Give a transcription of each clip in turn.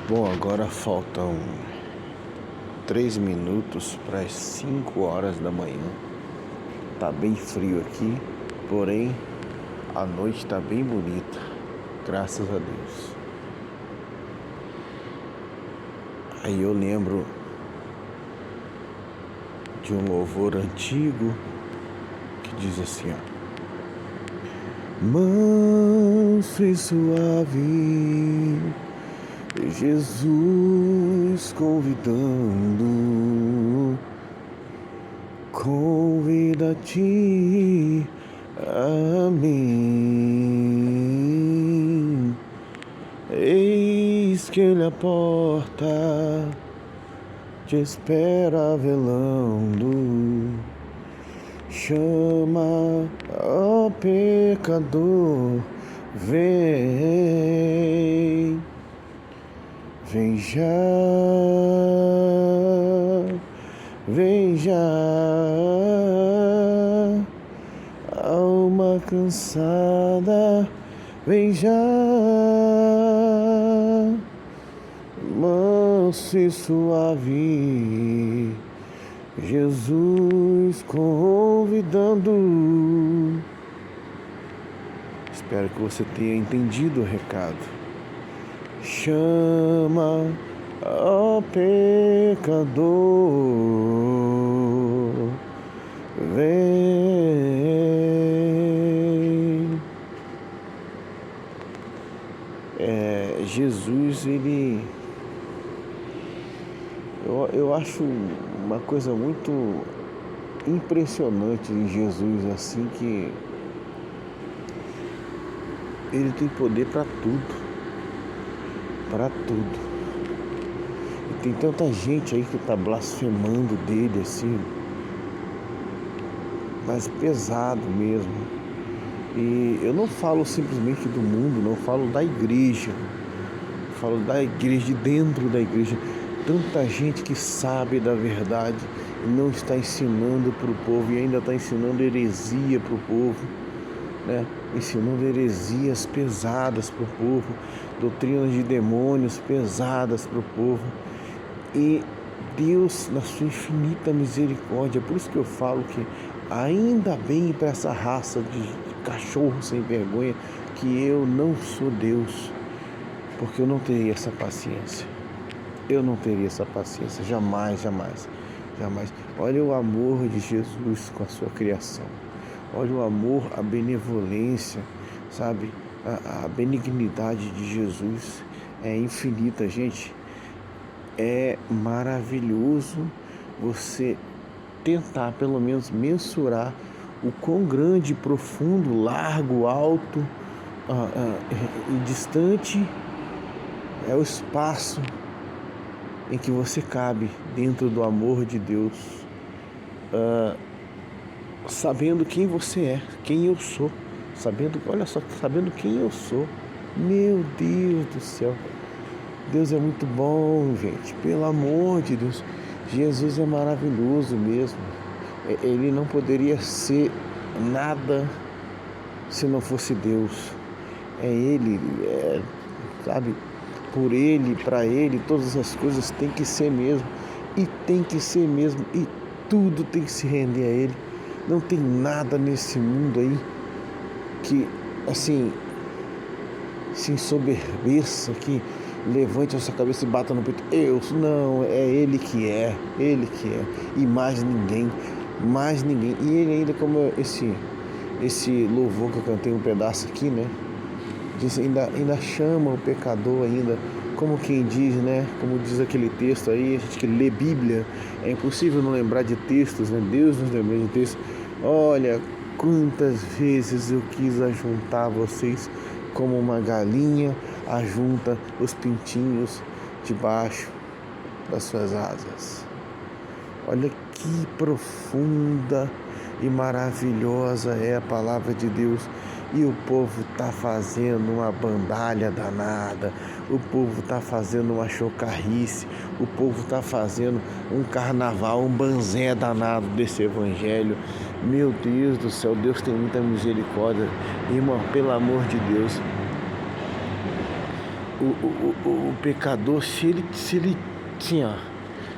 Bom, agora faltam 3 minutos para as 5 horas da manhã. Tá bem frio aqui, porém a noite tá bem bonita, graças a Deus. Aí eu lembro de um louvor antigo que diz assim, ó: manso e suave, Jesus convida-te a mim. Eis que ele a porta te espera velando, chama, ó pecador, vem já, vem já, alma cansada, vem já, manso e suave, Jesus convidando. Espero que você tenha entendido o recado. Chama, ó pecador, vem. Jesus, eu acho uma coisa muito impressionante em Jesus, assim, que ele tem poder para tudo. Para tudo. E tem tanta gente aí que está blasfemando dele assim, mas pesado mesmo. E eu não falo simplesmente do mundo, não falo da igreja. Falo da igreja, dentro da igreja. Tanta gente que sabe da verdade e não está ensinando para o povo, e ainda está ensinando heresia para o povo, né? Ensinando heresias pesadas para o povo, doutrinas de demônios pesadas para o povo. E Deus, na sua infinita misericórdia, por isso que eu falo que ainda bem para essa raça de cachorro sem vergonha que eu não sou Deus, porque eu não teria essa paciência. Eu não teria essa paciência, jamais, jamais, jamais. Olha o amor de Jesus com a sua criação. Olha o amor, a benevolência, sabe? A benignidade de Jesus é infinita, gente. É maravilhoso você tentar, pelo menos, mensurar o quão grande, profundo, largo, alto e distante é o espaço em que você cabe dentro do amor de Deus, sabendo quem você é, quem eu sou, sabendo quem eu sou. Meu Deus do céu, Deus é muito bom, gente, pelo amor de Deus. Jesus é maravilhoso mesmo. Ele não poderia ser nada se não fosse Deus. É Ele, sabe? Por Ele, para Ele, todas as coisas têm que ser mesmo. E tem que ser mesmo. E tudo tem que se render a Ele. Não tem nada nesse mundo aí que, assim, se ensoberbeça, que levante a sua cabeça e bata no peito. Não, é Ele que é. E mais ninguém. E Ele ainda, como esse louvor que eu cantei um pedaço aqui, né? Ainda chama o pecador ainda, como quem diz, né? Como diz aquele texto aí, a gente que lê Bíblia, é impossível não lembrar de textos, né? Deus nos lembra de textos. Olha, quantas vezes eu quis ajuntar vocês como uma galinha ajunta os pintinhos debaixo das suas asas. Olha que profunda e maravilhosa é a palavra de Deus. E o povo está fazendo uma bandalha danada, o povo está fazendo uma chocarrice, o povo está fazendo um carnaval, um banzé danado desse evangelho. Meu Deus do céu, Deus tem muita misericórdia. Irmão, pelo amor de Deus, o pecador, se ele tinha,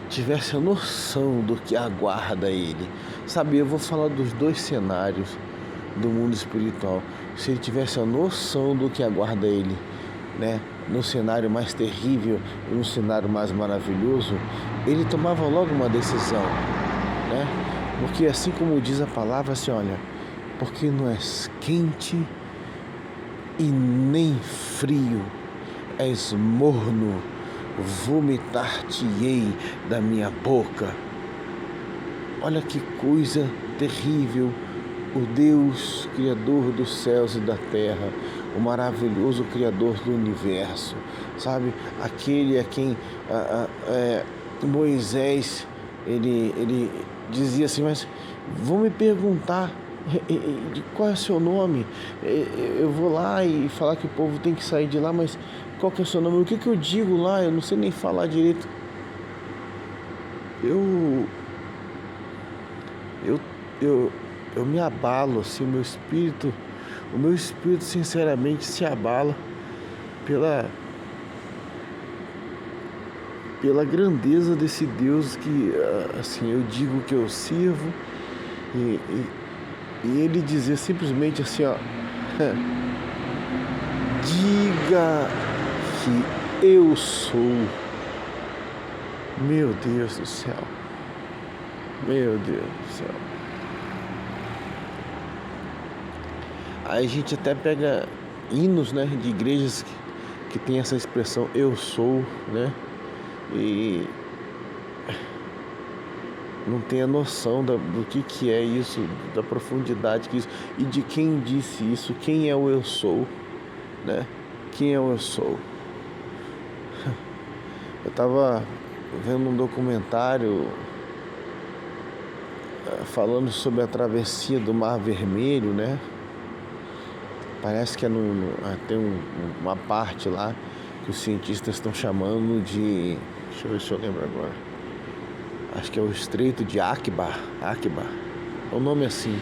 tivesse a noção do que aguarda ele, sabe, eu vou falar dos dois cenários do mundo espiritual. Se ele tivesse a noção do que aguarda ele, né, no cenário mais terrível e no cenário mais maravilhoso, ele tomava logo uma decisão, né? Porque assim como diz a palavra, assim, olha, porque não és quente e nem frio, és morno, vomitar-te-ei da minha boca. Olha que coisa terrível. O Deus, Criador dos céus e da terra, o maravilhoso Criador do universo, sabe? Aquele a quem Moisés, ele dizia assim, mas vão me perguntar de qual é o seu nome? Eu vou lá e falar que o povo tem que sair de lá, mas qual que é o seu nome? O que eu digo lá? Eu não sei nem falar direito. Eu me abalo, assim, o meu espírito sinceramente se abala pela grandeza desse Deus que, assim, eu digo que eu sirvo e ele dizer simplesmente assim, ó, diga que eu sou. Meu Deus do céu, meu Deus do céu. Aí a gente até pega hinos, né, de igrejas que tem essa expressão eu sou, né? E não tem a noção do que é isso, da profundidade que isso, e de quem disse isso, quem é o eu sou, né? Quem é o eu sou? Eu estava vendo um documentário falando sobre a travessia do Mar Vermelho, né? Parece que tem uma parte lá que os cientistas estão chamando de... Deixa eu ver se eu lembro agora. Acho que é o Estreito de Aqaba. É um nome assim.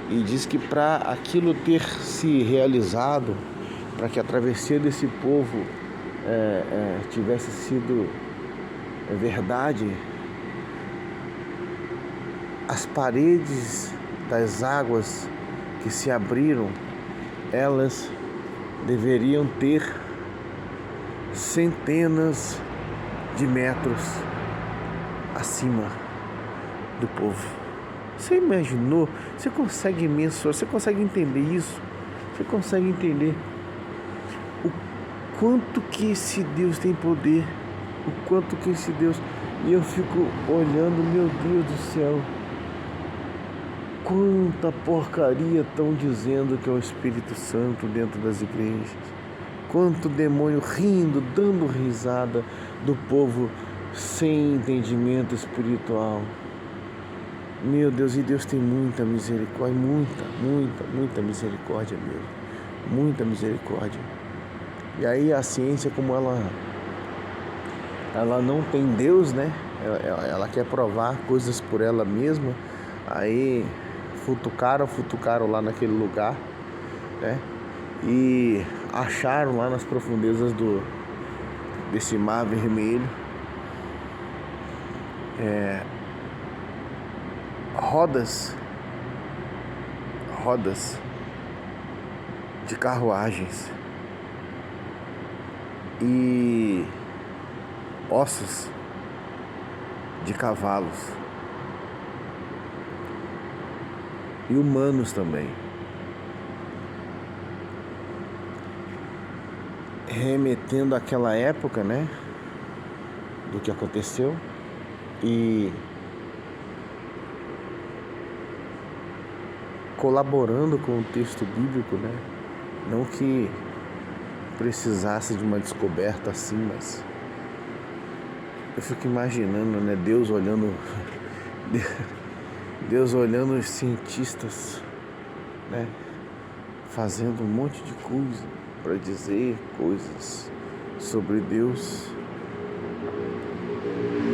E diz que para aquilo ter se realizado, para que a travessia desse povo tivesse sido verdade, as paredes das águas que se abriram, elas deveriam ter centenas de metros acima do povo. Você imaginou? Você consegue mensurar? Você consegue entender isso? Você consegue entender o quanto que esse Deus tem poder? O quanto que esse Deus... E eu fico olhando, meu Deus do céu, quanta porcaria estão dizendo que é o Espírito Santo dentro das igrejas. Quanto demônio rindo, dando risada do povo sem entendimento espiritual. Meu Deus, e Deus tem muita misericórdia, muita misericórdia mesmo. Muita misericórdia. E aí a ciência, como ela não tem Deus, né? Ela quer provar coisas por ela mesma. Aí futucaram lá naquele lugar, né? E acharam lá nas profundezas desse Mar Vermelho rodas de carruagens e ossos de cavalos e humanos também, remetendo àquela época, né, do que aconteceu e colaborando com o texto bíblico, né? Não que precisasse de uma descoberta assim, mas eu fico imaginando, né, Deus olhando os cientistas, né, fazendo um monte de coisa para dizer coisas sobre Deus,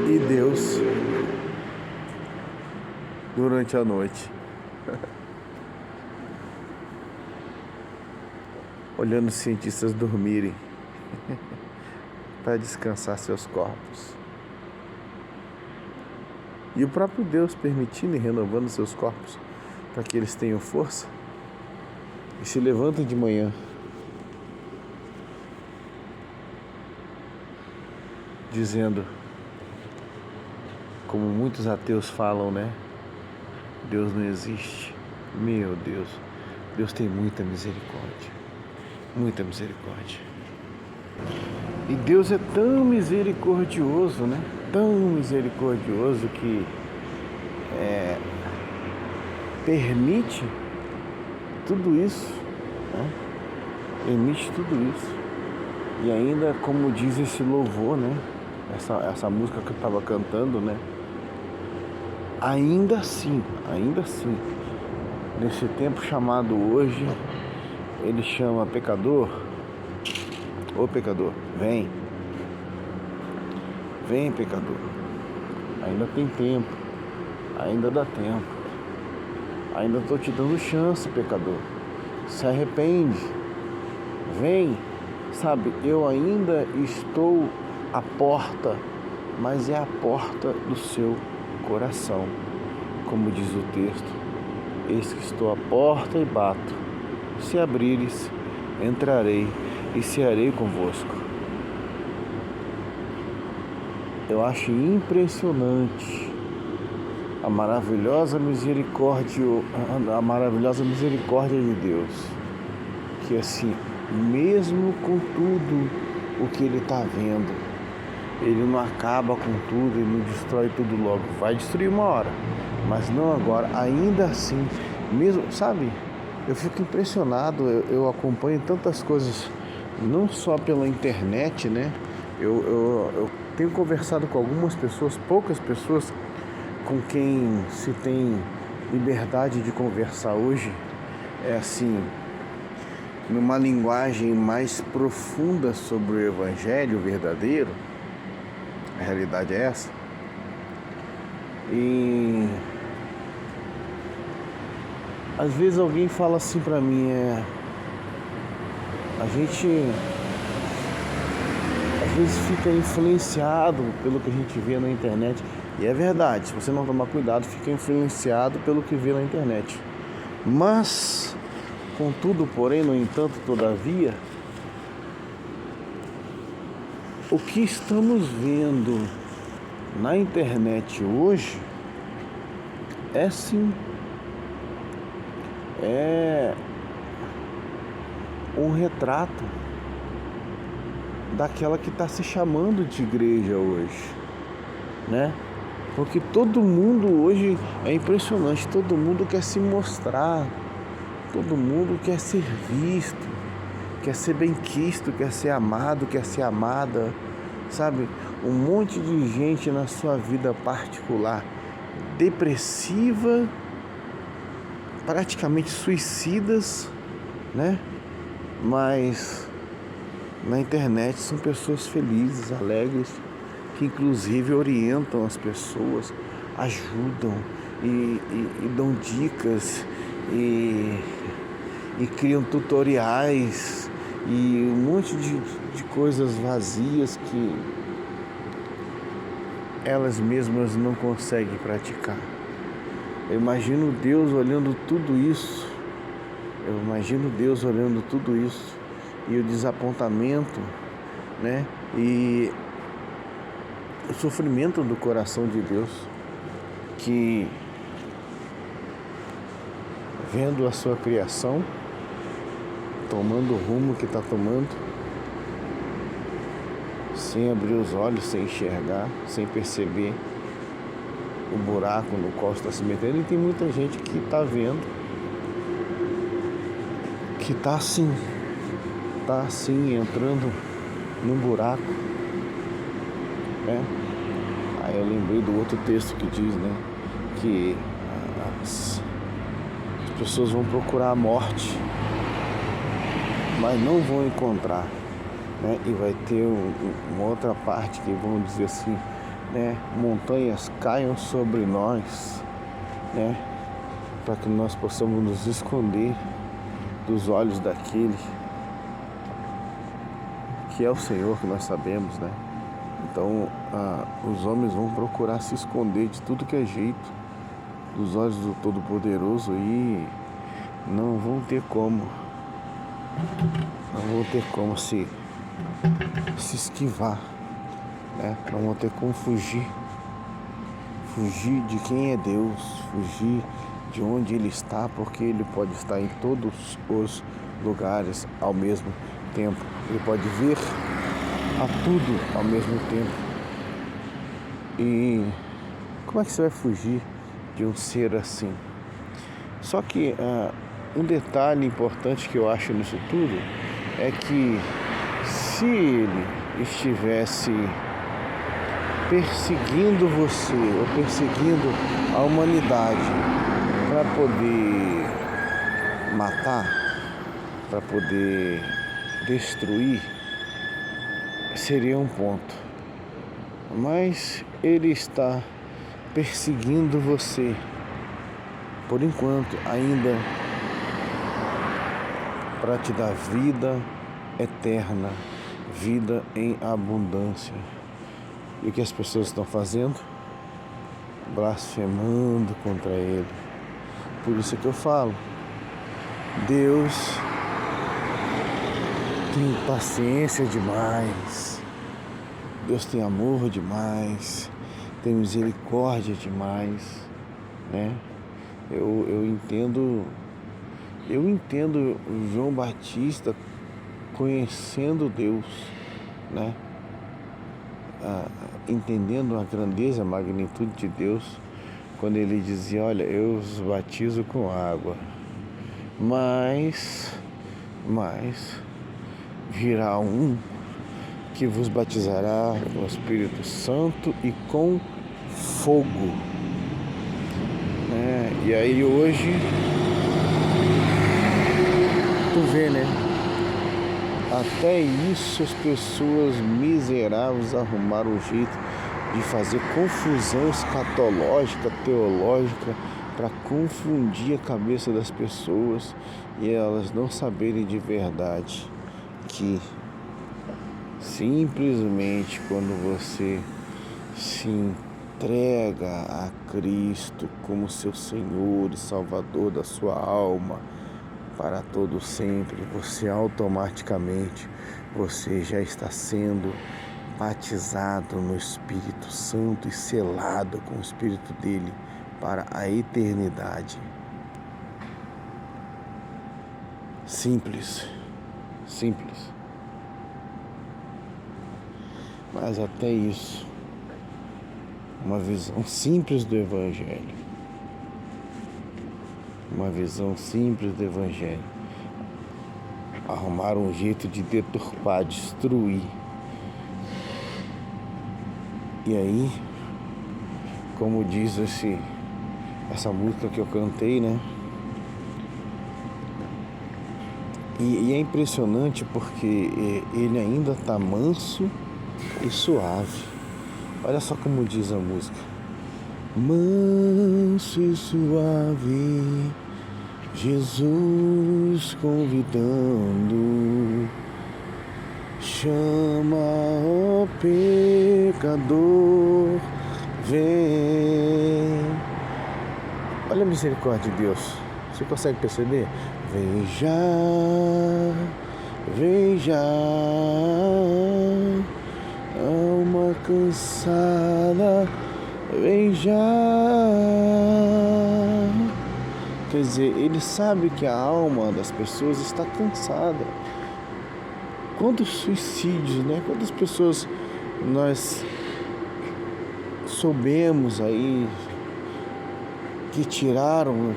e Deus durante a noite olhando os cientistas dormirem. para descansar seus corpos. E o próprio Deus permitindo e renovando seus corpos para que eles tenham força e se levantem de manhã dizendo, como muitos ateus falam, né? Deus não existe. Meu Deus, Deus tem muita misericórdia. Muita misericórdia. E Deus é tão misericordioso, né? Tão misericordioso que permite tudo isso, né? Permite tudo isso. E ainda, como diz esse louvor, né? Essa música que eu estava cantando, né? Ainda assim, nesse tempo chamado hoje, ele chama pecador. Ô pecador, vem. Vem, pecador. Ainda tem tempo. Ainda dá tempo. Ainda estou te dando chance, pecador. Se arrepende. Vem. Sabe, eu ainda estou à porta, mas é a porta do seu coração. Como diz o texto, eis que estou à porta e bato. Se abrires, entrarei e cearei convosco. Eu acho impressionante a maravilhosa misericórdia de Deus, que assim, mesmo com tudo o que ele está vendo, ele não acaba com tudo, ele não destrói tudo logo. Vai destruir uma hora, mas não agora. Ainda assim, mesmo, sabe, eu fico impressionado, eu acompanho tantas coisas, não só pela internet, né? Eu tenho conversado com algumas pessoas, poucas pessoas com quem se tem liberdade de conversar hoje, é assim, numa linguagem mais profunda sobre o Evangelho verdadeiro. A realidade é essa. E às vezes alguém fala assim pra mim, a gente às vezes fica influenciado pelo que a gente vê na internet. E é verdade, se você não tomar cuidado, fica influenciado pelo que vê na internet. Mas, contudo, porém, no entanto, todavia, o que estamos vendo na internet hoje é sim, é um retrato daquela que está se chamando de igreja hoje, né? Porque todo mundo hoje é impressionante, todo mundo quer se mostrar, todo mundo quer ser visto, quer ser benquisto, quer ser amado, quer ser amada, sabe? Um monte de gente na sua vida particular, depressiva, praticamente suicidas, né? Mas na internet são pessoas felizes, alegres, que inclusive orientam as pessoas, ajudam e dão dicas e criam tutoriais e um monte de coisas vazias que elas mesmas não conseguem praticar. Eu imagino Deus olhando tudo isso, e o desapontamento, né? E o sofrimento do coração de Deus, que vendo a sua criação tomando o rumo que está tomando, sem abrir os olhos, sem enxergar, sem perceber o buraco no qual está se metendo. E tem muita gente que está vendo, que está assim entrando num buraco, né? Aí eu lembrei do outro texto que diz, né, que as pessoas vão procurar a morte, mas não vão encontrar, né? E vai ter uma outra parte que vão dizer assim, né, montanhas caiam sobre nós, né, para que nós possamos nos esconder dos olhos daquele que é o Senhor, que nós sabemos, né? Então, os homens vão procurar se esconder de tudo que é jeito dos olhos do Todo-Poderoso e não vão ter como se esquivar, né? Não vão ter como fugir de quem é Deus, fugir de onde Ele está, porque Ele pode estar em todos os lugares ao mesmo tempo. Ele pode ver a tudo ao mesmo tempo. E como é que você vai fugir de um ser assim? Só que um detalhe importante que eu acho nisso tudo é que se Ele estivesse perseguindo você ou perseguindo a humanidade para poder matar, para poder destruir, seria um ponto. Mas Ele está perseguindo você, por enquanto, ainda para te dar vida eterna, vida em abundância. E o que as pessoas estão fazendo? Blasfemando contra Ele. Por isso que eu falo, Deus tem paciência demais, Deus tem amor demais, tem misericórdia demais, né? Eu entendo João Batista conhecendo Deus, né? Entendendo a grandeza, a magnitude de Deus, quando ele dizia: olha, eu os batizo com água, mas virá um que vos batizará com o Espírito Santo e com fogo, né? E aí hoje tu vê, né? Até isso as pessoas miseráveis arrumaram um jeito de fazer confusão escatológica, teológica, para confundir a cabeça das pessoas e elas não saberem de verdade que simplesmente quando você se entrega a Cristo como seu Senhor e Salvador da sua alma, para todo sempre, você automaticamente, você já está sendo batizado no Espírito Santo e selado com o Espírito dele para a eternidade. Simples. Mas até isso, uma visão simples do Evangelho. Uma visão simples do Evangelho. Arrumaram um jeito de deturpar, destruir. E aí, como diz essa música que eu cantei, né? E é impressionante porque ele ainda está manso e suave. Olha só como diz a música. Manso e suave, Jesus convidando, chama, ó pecador, vem. Olha a misericórdia de Deus. Você consegue perceber? Vem já, alma cansada, vem já. Quer dizer, ele sabe que a alma das pessoas está cansada. Quantos suicídios, né? Quantas pessoas nós soubemos aí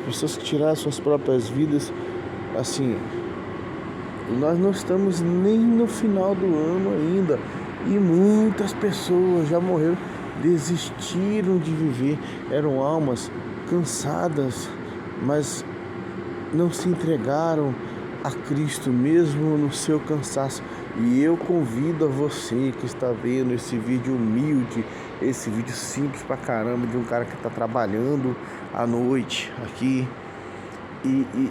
pessoas que tiraram suas próprias vidas, assim, nós não estamos nem no final do ano ainda e muitas pessoas já morreram, desistiram de viver, eram almas cansadas, mas não se entregaram a Cristo mesmo no seu cansaço. E eu convido a você que está vendo esse vídeo humilde, esse vídeo simples pra caramba, de um cara que está trabalhando à noite aqui e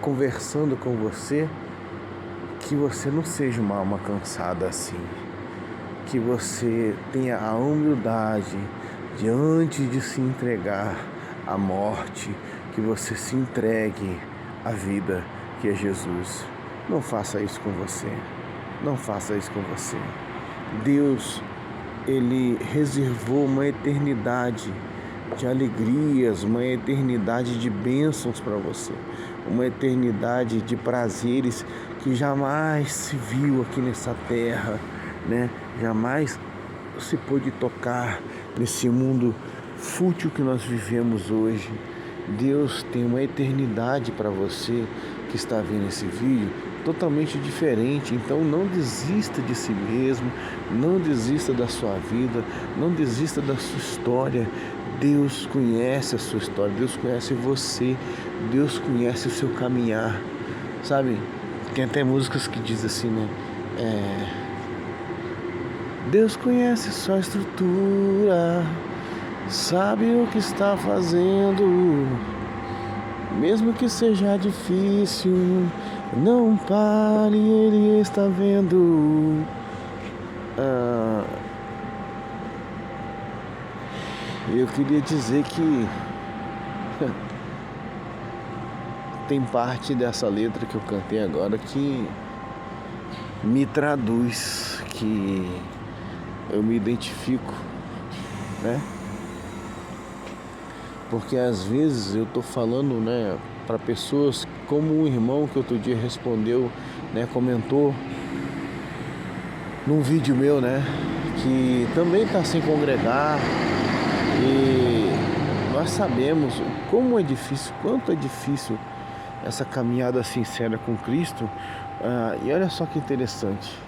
conversando com você, que você não seja uma alma cansada assim. Que você tenha a humildade de, antes de se entregar à morte, que você se entregue à vida que é Jesus. Não faça isso com você. Não faça isso com você. Deus, Ele reservou uma eternidade de alegrias, uma eternidade de bênçãos para você, uma eternidade de prazeres que jamais se viu aqui nessa terra, né? Jamais se pôde tocar nesse mundo fútil que nós vivemos hoje. Deus tem uma eternidade para você que está vendo esse vídeo totalmente diferente. Então não desista de si mesmo, não desista da sua vida, não desista da sua história. Deus conhece a sua história, Deus conhece você, Deus conhece o seu caminhar, sabe? Tem até músicas que dizem assim, né? Deus conhece sua estrutura, sabe o que está fazendo, mesmo que seja difícil, não pare, Ele está vendo. Eu queria dizer que tem parte dessa letra que eu cantei agora que me traduz, que eu me identifico, né? Porque às vezes eu tô falando, né, para pessoas como um irmão que outro dia respondeu, né, comentou num vídeo meu, né, que também está sem congregar, e nós sabemos como é difícil, quanto é difícil essa caminhada sincera com Cristo. E olha só que interessante,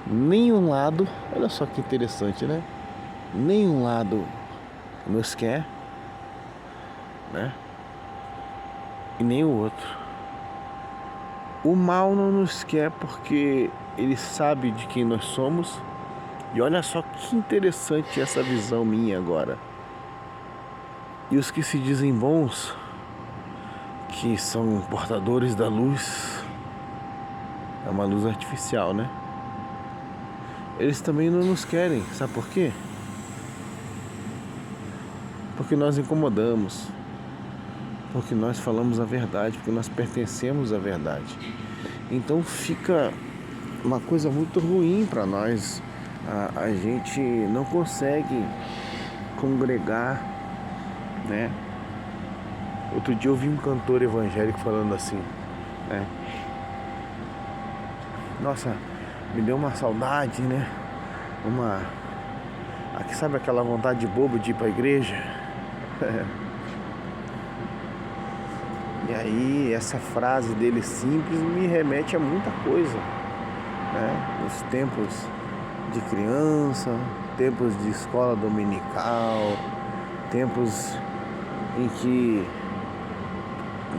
nenhum lado, olha só que interessante, né? Nenhum lado nos quer, né? E nem o outro. O mal não nos quer porque ele sabe de quem nós somos. E olha só que interessante essa visão minha agora. E os que se dizem bons, que são portadores da luz, é uma luz artificial, né? Eles também não nos querem, sabe por quê? Porque nós incomodamos, porque nós falamos a verdade, porque nós pertencemos à verdade. Então fica uma coisa muito ruim para nós. A gente não consegue congregar, né? Outro dia eu vi um cantor evangélico falando assim, né? Nossa, me deu uma saudade, né? Aqui, sabe aquela vontade de bobo de ir para a igreja? E aí essa frase dele simples me remete a muita coisa, né? Os tempos de criança, tempos de escola dominical, tempos em que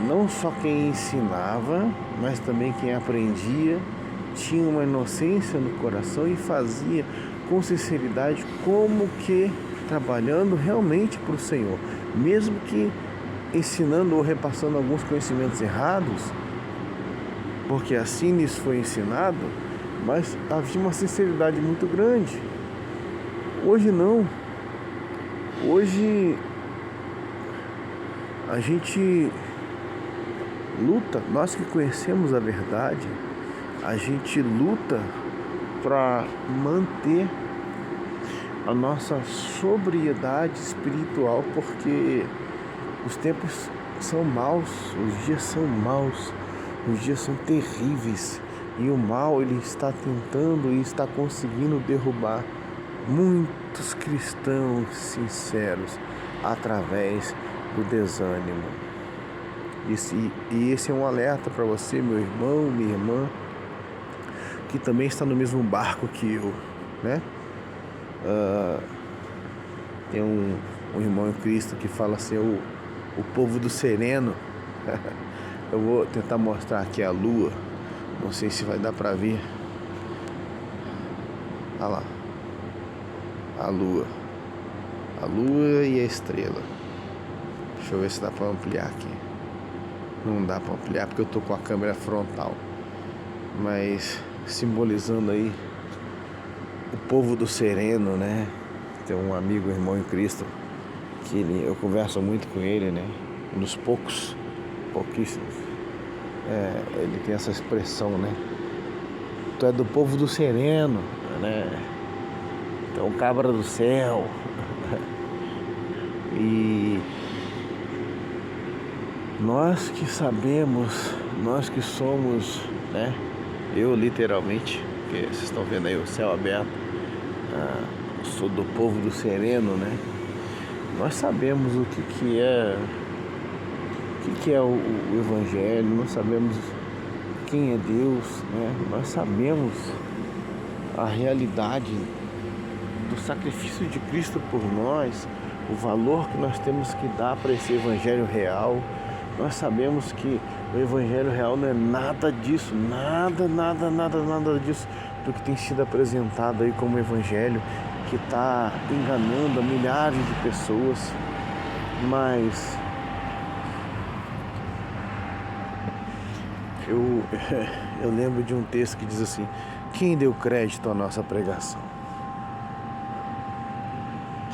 não só quem ensinava, mas também quem aprendia tinha uma inocência no coração e fazia com sinceridade, como que trabalhando realmente para o Senhor, mesmo que ensinando ou repassando alguns conhecimentos errados, porque assim lhes foi ensinado, mas havia uma sinceridade muito grande. Hoje não. Hoje a gente luta, nós que conhecemos a verdade, a gente luta para manter a nossa sobriedade espiritual, porque os tempos são maus, os dias são maus, os dias são terríveis, e o mal ele está tentando e está conseguindo derrubar muitos cristãos sinceros através do desânimo. E esse é um alerta para você, meu irmão, minha irmã, que também está no mesmo barco que eu, né? Tem um irmão em Cristo que fala assim, o povo do sereno. Eu vou tentar mostrar aqui a lua, não sei se vai dar para ver. Olha lá, a lua e a estrela. Deixa eu ver se dá para ampliar aqui. Não dá para ampliar porque eu tô com a câmera frontal. Mas simbolizando aí o povo do sereno, né? Tem um amigo, irmão em Cristo, que eu converso muito com ele, né? Um dos pouquíssimos. Ele tem essa expressão, né? Tu é do povo do sereno, né? Tu é um cabra do céu. E nós que sabemos, nós que somos, né? Eu literalmente, porque vocês estão vendo aí o céu aberto, sou do povo do sereno, né? Nós sabemos o que é o Evangelho, nós sabemos quem é Deus, né? Nós sabemos a realidade do sacrifício de Cristo por nós, o valor que nós temos que dar para esse Evangelho real. Nós sabemos que o Evangelho real não é nada disso, nada disso do que tem sido apresentado aí como Evangelho, que está enganando a milhares de pessoas. Mas eu lembro de um texto que diz assim: quem deu crédito à nossa pregação?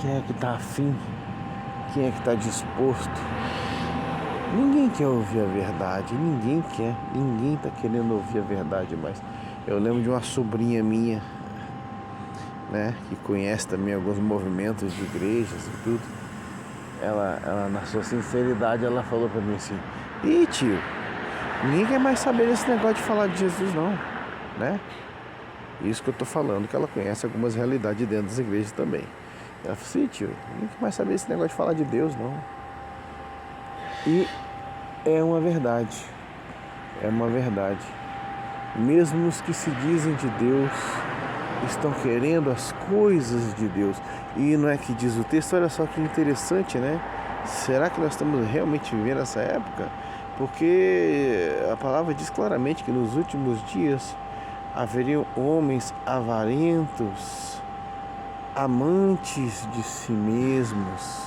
Quem é que está afim? Quem é que está disposto? Ninguém quer ouvir a verdade, ninguém está querendo ouvir a verdade, mas eu lembro de uma sobrinha minha, né, que conhece também alguns movimentos de igrejas e tudo. Ela na sua sinceridade, ela falou para mim assim: ih, tio, ninguém quer mais saber desse negócio de falar de Jesus não, né? Isso que eu tô falando, que ela conhece algumas realidades dentro das igrejas também. Ela falou assim: tio, ninguém quer mais saber desse negócio de falar de Deus não. E é uma verdade. Mesmo os que se dizem de Deus estão querendo as coisas de Deus. E não é que diz o texto, olha só que interessante, né? Será que nós estamos realmente vivendo essa época? Porque a palavra diz claramente que nos últimos dias haveriam homens avarentos, amantes de si mesmos,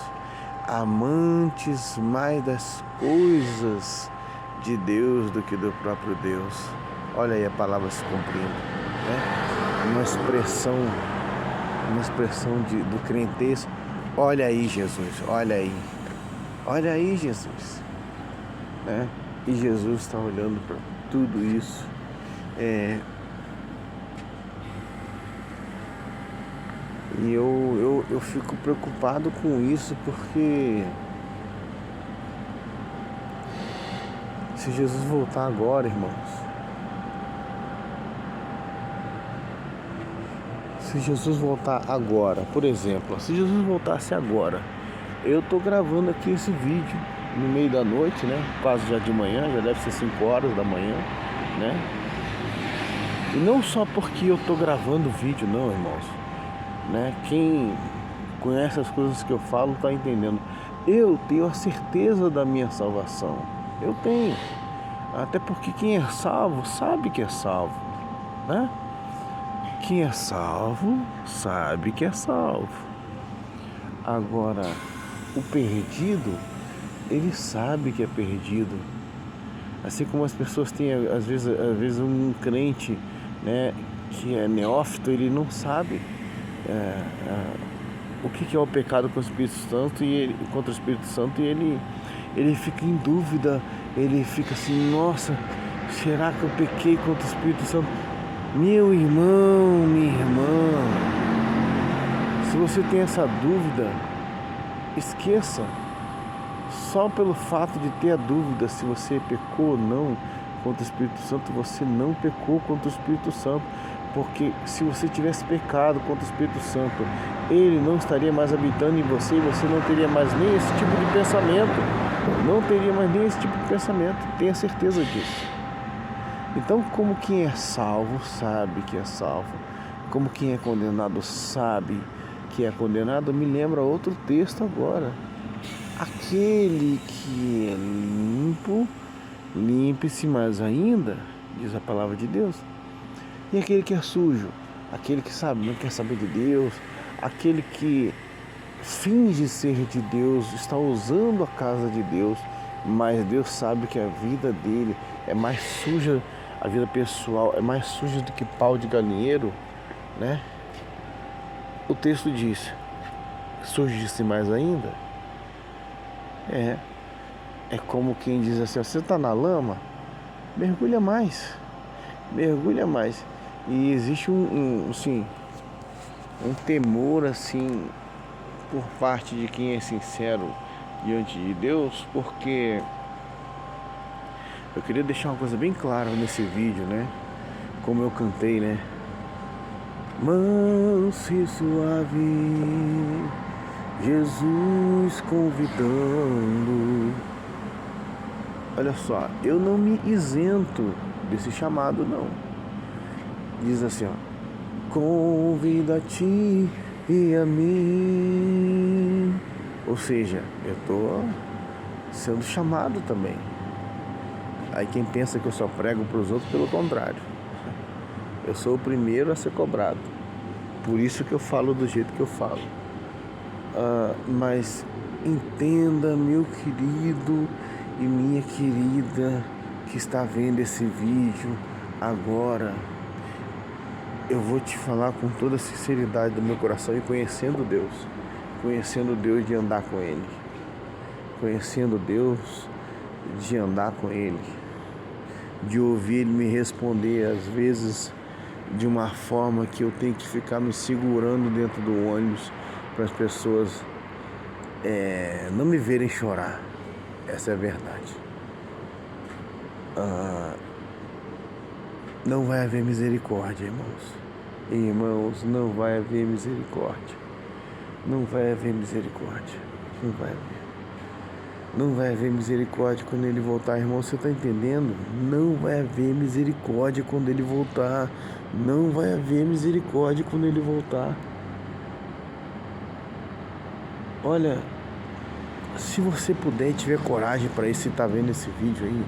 amantes mais das coisas de Deus do que do próprio Deus. Olha aí a palavra se cumprindo, né? Uma expressão do crentez. Olha aí, Jesus, olha aí, Jesus, né? E Jesus está olhando para tudo isso. E eu fico preocupado com isso, porque se Jesus voltar agora, irmãos, se Jesus voltar agora, por exemplo, se Jesus voltasse agora, eu tô gravando aqui esse vídeo no meio da noite, né? Quase já de manhã, já deve ser 5 horas da manhã, né? E não só porque eu tô gravando o vídeo, não, irmãos, né? Quem conhece as coisas que eu falo tá entendendo. Eu tenho a certeza da minha salvação. Eu tenho. Até porque quem é salvo sabe que é salvo, né? Quem é salvo sabe que é salvo. Agora, o perdido, ele sabe que é perdido. Assim como as pessoas têm, às vezes um crente, né, que é neófito, ele não sabe o que é o pecado contra o Espírito Santo e ele fica em dúvida, ele fica assim: nossa, será que eu pequei contra o Espírito Santo? Meu irmão, minha irmã, se você tem essa dúvida, esqueça. Só pelo fato de ter a dúvida se você pecou ou não contra o Espírito Santo, você não pecou contra o Espírito Santo. Porque se você tivesse pecado contra o Espírito Santo, ele não estaria mais habitando em você e você não teria mais nem esse tipo de pensamento. Não teria mais nem esse tipo de pensamento, tenha certeza disso. Então, como quem é salvo sabe que é salvo, como quem é condenado sabe que é condenado, me lembra outro texto agora. Aquele que é limpo, limpe-se mais ainda, diz a palavra de Deus. E aquele que é sujo, aquele que sabe, não quer saber de Deus, aquele que finge ser de Deus, está usando a casa de Deus, mas Deus sabe que a vida dele é mais suja, a vida pessoal é mais suja do que pau de galinheiro, né? O texto diz, surgisse mais ainda, é como quem diz assim, você está na lama, mergulha mais, mergulha mais. E existe assim, um temor assim por parte de quem é sincero diante de Deus, porque eu queria deixar uma coisa bem clara nesse vídeo, né? Como eu cantei, né? Manso e suave, Jesus convidando. Olha só, eu não me isento desse chamado, não. Diz assim, ó. Convida-te e a mim. Ou seja, eu estou sendo chamado também. Aí quem pensa que eu só prego para os outros, pelo contrário. Eu sou o primeiro a ser cobrado. Por isso que eu falo do jeito que eu falo. Mas entenda, meu querido e minha querida que está vendo esse vídeo agora. Eu vou te falar com toda a sinceridade do meu coração e conhecendo Deus de andar com Ele, conhecendo Deus de andar com Ele, de ouvir Ele me responder às vezes de uma forma que eu tenho que ficar me segurando dentro do ônibus para as pessoas não me verem chorar. Essa é a verdade. Não vai haver misericórdia, irmãos. Irmãos, não vai haver misericórdia. Não vai haver misericórdia. Não vai haver. Não vai haver misericórdia quando Ele voltar, irmão. Você está entendendo? Não vai haver misericórdia quando Ele voltar. Não vai haver misericórdia quando Ele voltar. Olha, se você puder e tiver coragem para isso, você está vendo esse vídeo aí,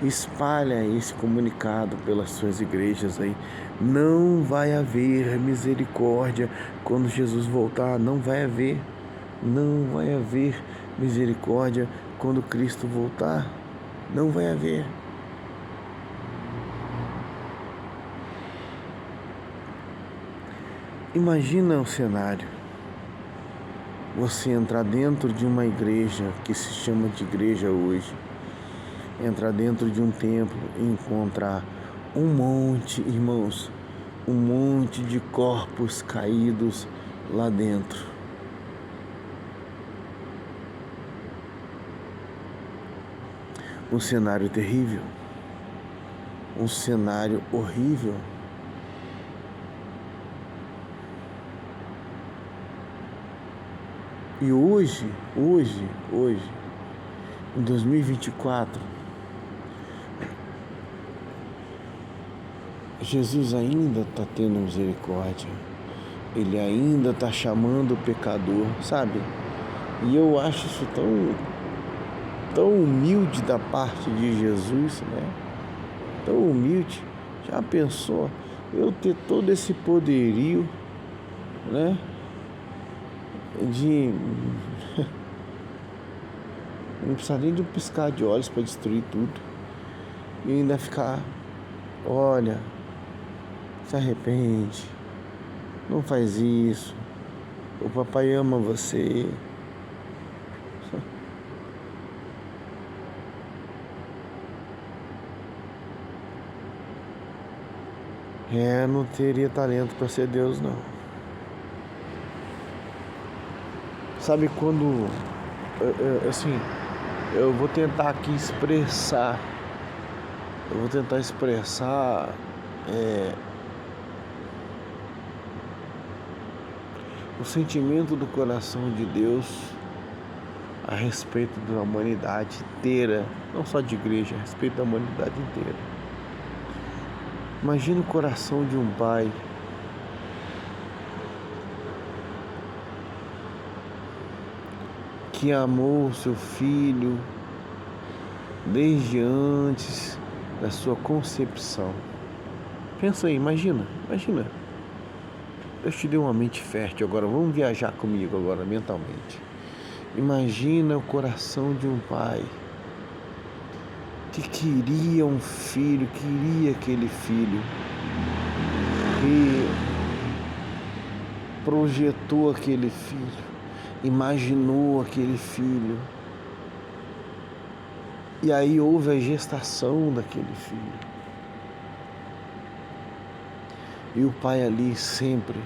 espalha esse comunicado pelas suas igrejas aí. Não vai haver misericórdia quando Jesus voltar. Não vai haver. Não vai haver misericórdia quando Cristo voltar. Não vai haver. Imagina o cenário. Você entrar dentro de uma igreja que se chama de igreja hoje, entrar dentro de um templo e encontrar um monte, irmãos, um monte de corpos caídos lá dentro. Um cenário terrível, um cenário horrível. E hoje, em 2024, Jesus ainda está tendo misericórdia. Ele ainda está chamando o pecador, sabe? E eu acho isso tão humilde da parte de Jesus, né? Tão humilde. Já pensou eu ter todo esse poderio, né? De não precisar nem de um piscar de olhos para destruir tudo. E ainda ficar, olha, se arrepende, não faz isso, o papai ama você. Não teria talento para ser Deus, não. Sabe quando, assim, eu vou tentar aqui expressar, o sentimento do coração de Deus a respeito da humanidade inteira, não só de igreja, a respeito da humanidade inteira. Imagina o coração de um pai que amou o seu filho desde antes da sua concepção. Pensa aí, imagina. Deus te deu uma mente fértil agora, vamos viajar comigo agora mentalmente. Imagina o coração de um pai que queria um filho, queria aquele filho, e projetou aquele filho, imaginou aquele filho, e aí houve a gestação daquele filho. E o pai ali sempre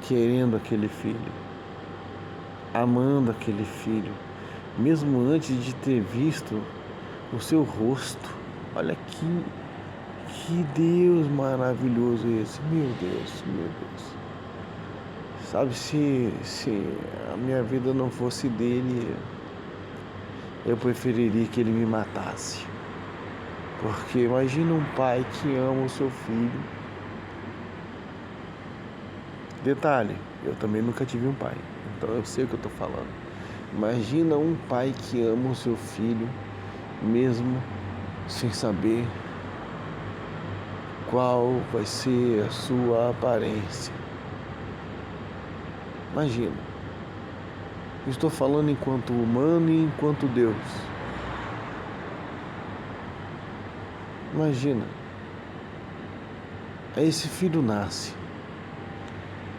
querendo aquele filho, amando aquele filho, mesmo antes de ter visto o seu rosto. Olha que Deus maravilhoso esse, meu Deus, meu Deus. Sabe, se a minha vida não fosse dele, eu preferiria que ele me matasse. Porque imagina um pai que ama o seu filho. Detalhe, eu também nunca tive um pai, então eu sei o que eu estou falando. Imagina um pai que ama o seu filho, mesmo sem saber qual vai ser a sua aparência. Imagina. Estou falando enquanto humano e enquanto Deus. Imagina. Aí esse filho nasce.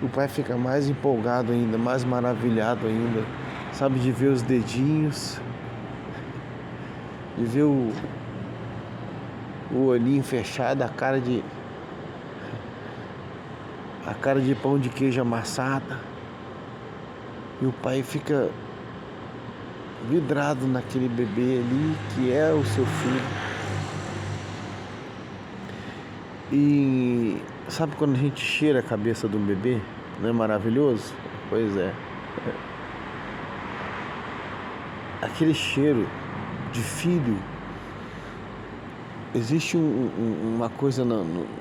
O pai fica mais empolgado ainda, mais maravilhado ainda, sabe, de ver os dedinhos, de ver o olhinho fechado, a cara de pão de queijo amassada. E o pai fica vidrado naquele bebê ali, que é o seu filho. E sabe quando a gente cheira a cabeça de um bebê? Não é maravilhoso? Pois é. Aquele cheiro de filho. Existe uma coisa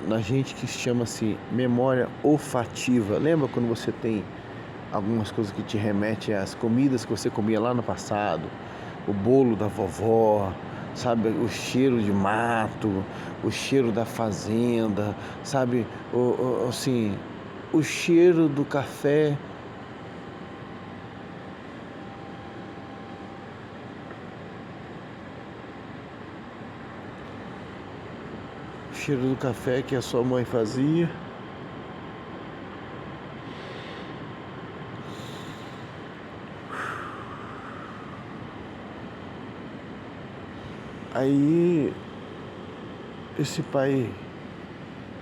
na gente que chama-se memória olfativa. Lembra quando você tem algumas coisas que te remetem às comidas que você comia lá no passado? O bolo da vovó, sabe, o cheiro de mato, o cheiro da fazenda, sabe, assim, o cheiro do café. O cheiro do café que a sua mãe fazia. Aí esse pai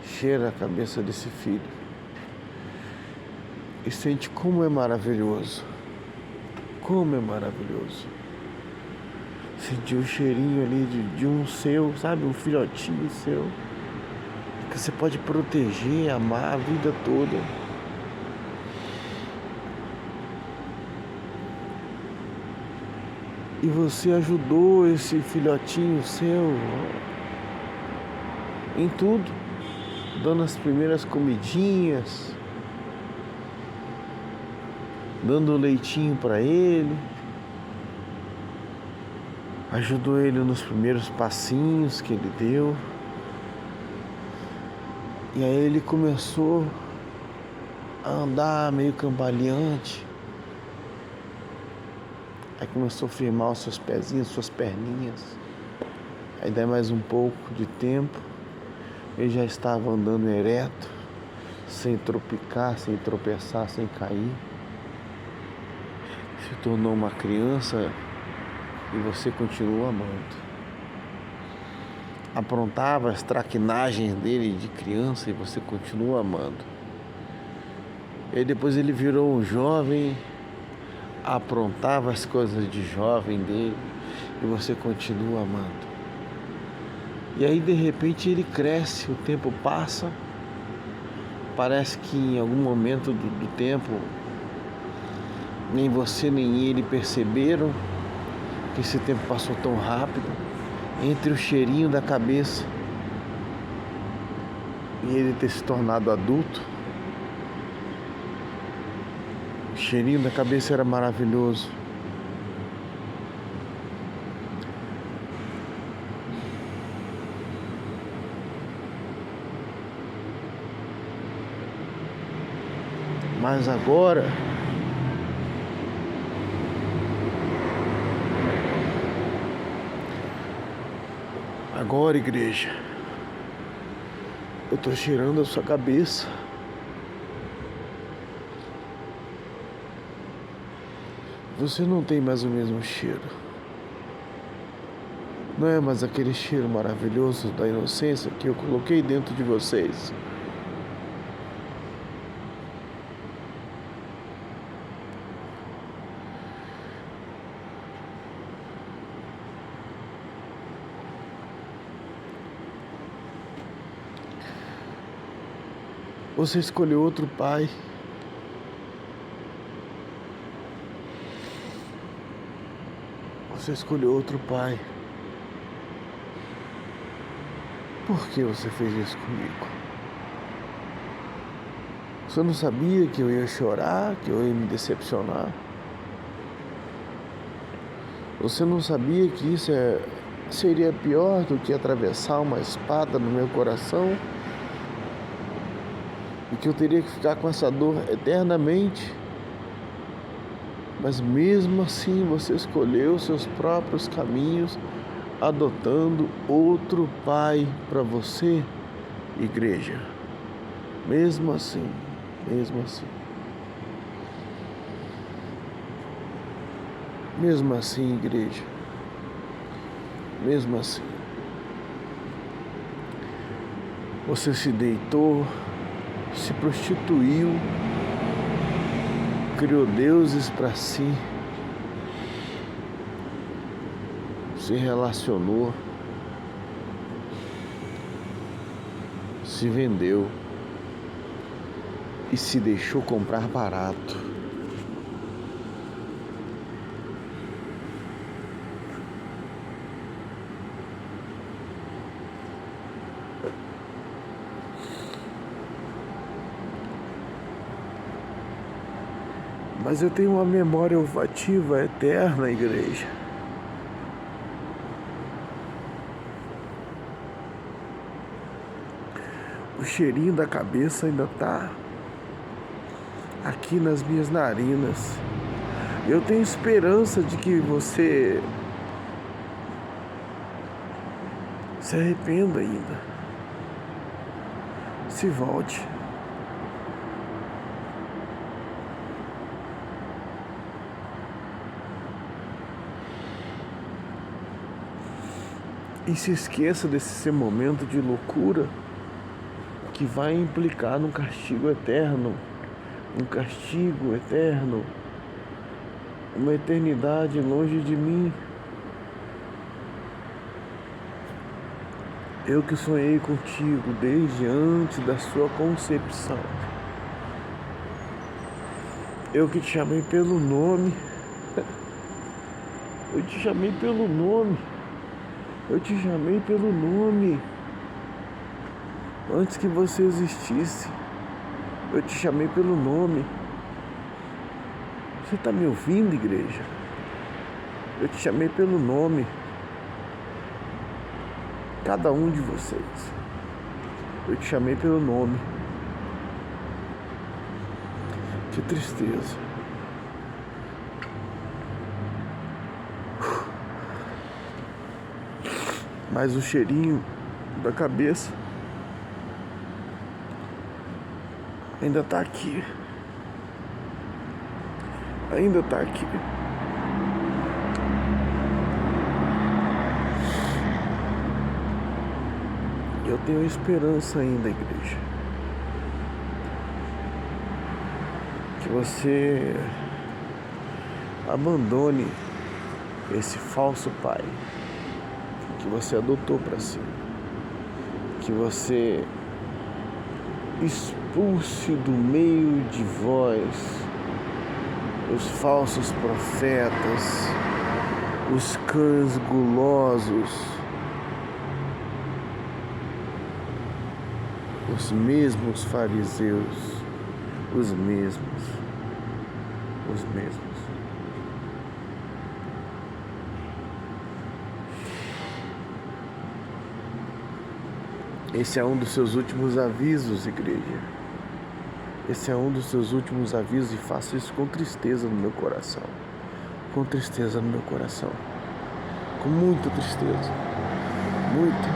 cheira a cabeça desse filho e sente como é maravilhoso. Como é maravilhoso. Sentir o cheirinho ali de um seu, sabe? Um filhotinho seu. Que você pode proteger, amar a vida toda. E você ajudou esse filhotinho seu em tudo, dando as primeiras comidinhas, dando leitinho para ele, ajudou ele nos primeiros passinhos que ele deu. E aí ele começou a andar meio cambaleante. Aí começou a firmar os seus pezinhos, suas perninhas. Aí daí mais um pouco de tempo, ele já estava andando ereto, sem tropicar, sem tropeçar, sem cair. Se tornou uma criança e você continua amando. Aprontava as traquinagens dele de criança e você continua amando. E aí depois ele virou um jovem, aprontava as coisas de jovem dele e você continua amando. E aí de repente ele cresce, o tempo passa, parece que em algum momento do tempo nem você nem ele perceberam que esse tempo passou tão rápido, entre o cheirinho da cabeça e ele ter se tornado adulto. O cheirinho da cabeça era maravilhoso. Mas agora Agora, igreja, eu tô cheirando a sua cabeça. Você não tem mais o mesmo cheiro. Não é mais aquele cheiro maravilhoso da inocência que eu coloquei dentro de vocês. Você escolheu outro pai. Você escolheu outro pai. Por que você fez isso comigo? Você não sabia que eu ia chorar, que eu ia me decepcionar? Você não sabia que isso seria pior do que atravessar uma espada no meu coração? E que eu teria que ficar com essa dor eternamente? Mas mesmo assim você escolheu seus próprios caminhos, adotando outro pai para você, igreja. Mesmo assim, mesmo assim. Mesmo assim, igreja. Mesmo assim. Você se deitou, se prostituiu, criou deuses para si, se relacionou, se vendeu e se deixou comprar barato. Mas eu tenho uma memória olfativa eterna, igreja. O cheirinho da cabeça ainda tá aqui nas minhas narinas. Eu tenho esperança de que você se arrependa ainda. Se volte. E se esqueça desse seu momento de loucura que vai implicar num castigo eterno. Um castigo eterno. Uma eternidade longe de mim. Eu que sonhei contigo desde antes da sua concepção. Eu que te chamei pelo nome. Eu te chamei pelo nome. Eu te chamei pelo nome. Antes que você existisse, eu te chamei pelo nome. Você está me ouvindo, igreja? Eu te chamei pelo nome. Cada um de vocês. Eu te chamei pelo nome. Que tristeza. Mas o cheirinho da cabeça ainda tá aqui. Ainda tá aqui. Eu tenho esperança ainda, igreja. Que você abandone esse falso pai que você adotou para si. Que você expulse do meio de vós os falsos profetas, os cães gulosos, os mesmos fariseus, os mesmos. Esse é um dos seus últimos avisos, igreja. Esse é um dos seus últimos avisos e faço isso com tristeza no meu coração. Com tristeza no meu coração. Com muita tristeza. muito,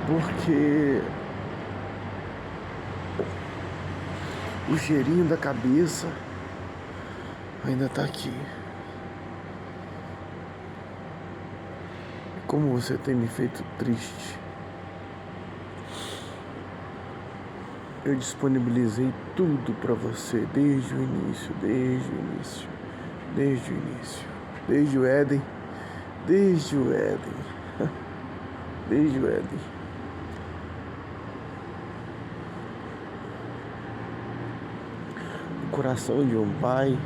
porque o cheirinho da cabeça ainda tá aqui. Como você tem me feito triste. Eu disponibilizei tudo pra você desde o início, desde o início, desde o início, desde o Éden, desde o Éden, desde o Éden. O coração de um pai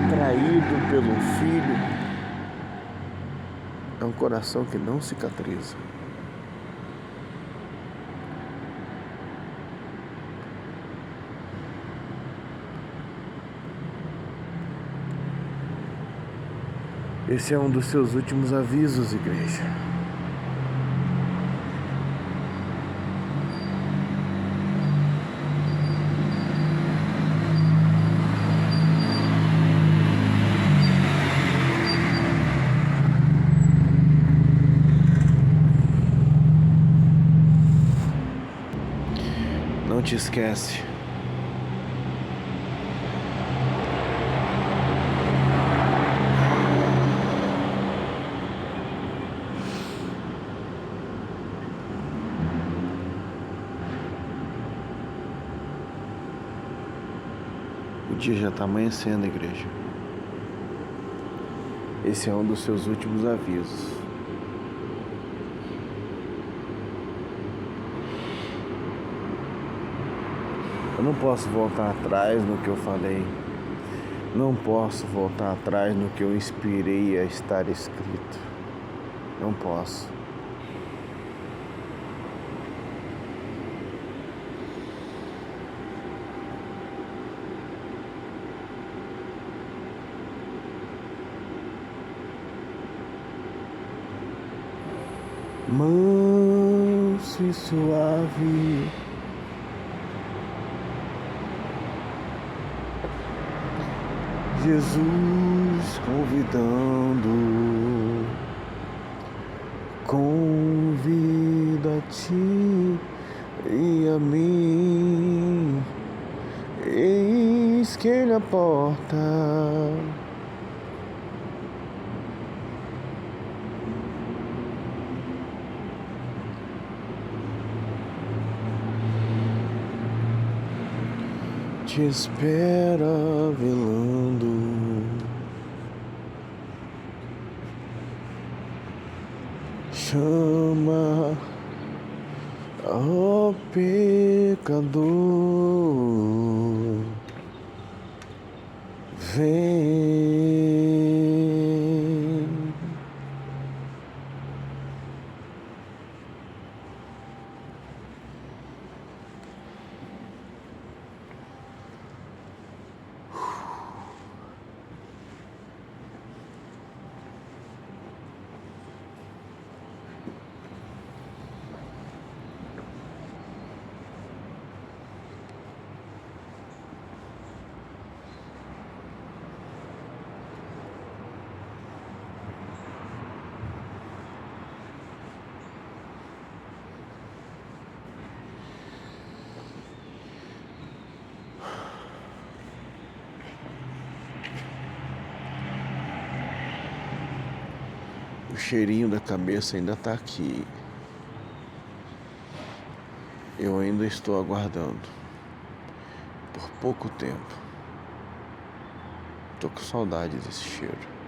traído pelo filho é um coração que não cicatriza. Esse é um dos seus últimos avisos, igreja. Não te esquece. O dia já está amanhecendo, igreja. Esse é um dos seus últimos avisos. Eu não posso voltar atrás no que eu falei. Não posso voltar atrás no que eu inspirei a estar escrito. Não posso. Manso e suave, Jesus convida-te e a mim, eis que ele a porta. Te espera velando, chama, ó pecador, vem. O cheirinho da cabeça ainda tá aqui. Eu ainda estou aguardando. Por pouco tempo. Tô com saudade desse cheiro.